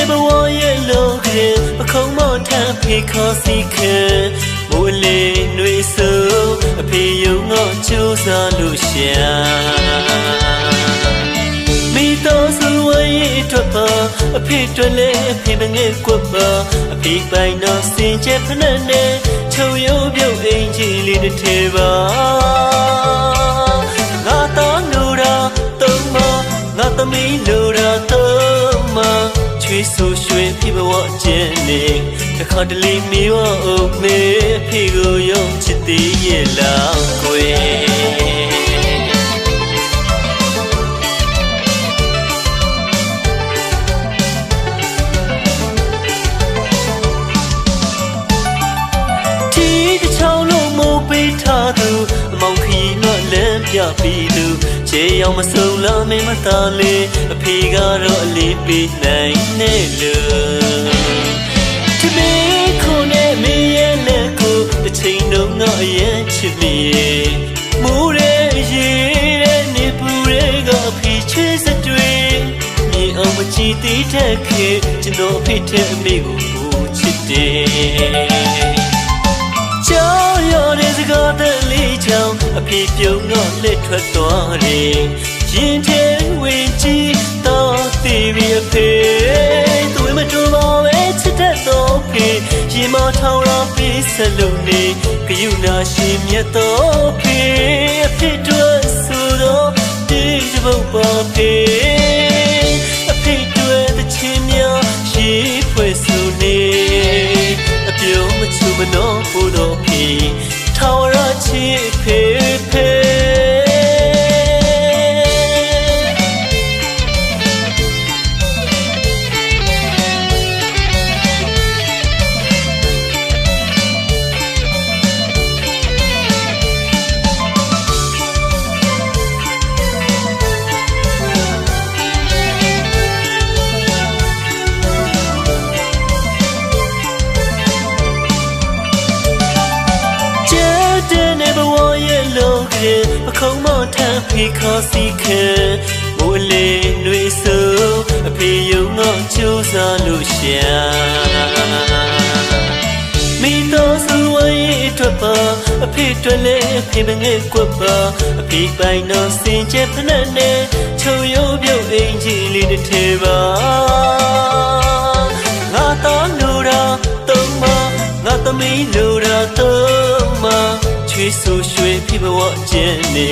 ဘဝရဲ့လောကပခုံးမထမ်းဖေခေါ်စီခဲမိုးလေးနှွေဆိုအဖေယုံငေါကြိုးစားလို့ရှာမိတော်စုဝရဲ့အတွက်ပါအဖေတွေ့လဲအဖေမငဲ့ကွက်ပါအဖေပိုင်တော့စင်ကြဖက်နဲ့ချုံရိုးပြုတ်အင်ကြီးလေးတစ်ထဲပါငါတော်နိုးတာသုံးမငါသမီးလိုတာသုံးမချွေးဆူရွှေပြဘဝကျင်းနေတခါတလေမီဝအုပ်မေအဖေကိုယုံချစ်သေးရဲ့လားကွယ်မောင်ခီနွက်လမ်းပြပြီးသူခြေရောက်မစုံလာမင်းမသားလေးအဖေကတော့အလေးပေးနိုင်နေလို့တမင်းခုနဲ့မင်းရဲ့လက်ကိုတစ်ချိန်လုံးငါအရင်ချစ်မိရဲ့မိုးရဲ့ရေရဲ့နေပူရဲ့ကအဖေချွေးစတွေ့မြေအောင်မကြည့်သေးတဲ့ခေကျွန်တော်အဖေတဲ့အမေကိုပိုချစ်တယ်အဖေပြုံတော့လက်ထွက်သွားတယ်ရင်ထဲဝင်ကြည့်တော့သိပြီအဖေသူမတူပါပဲချစ်တဲ့တော့ဖေရင်မထောင်ရပြီးဆက်လို့နေကယူနာရှိမြတ်တော့ဖေအဖေတို့ဆိုတော့ဒီဘုံပါဖေအဖေတို့တဲ့ချင်းများရှိဖွဲ့စုနေအပြုံးမချူမတော့ဖို့တော့ဖေထောင်ရချစ်ဖေပခုံးမထမ်းဖေခေါ်စီခဲမိုးလေးနှွေဆိုအဖေယုံငေါကြိုးစားလို့ရှာမိတော်စုဝရဲ့အတွက်ပါအဖေတွေ့လဲအဖေမငဲ့ကွက်ပါအဖေပိုင်တော့စင်ကြဖက်နဲ့ချုံရိုးပြုတ်အင်ကြီးလေးတစ်ထဲပါငါတော်နိုးတာသုံးမငါသမီးလိုတာသုံးမချွေးဆူရွှေပြဘဝကျင်းနေ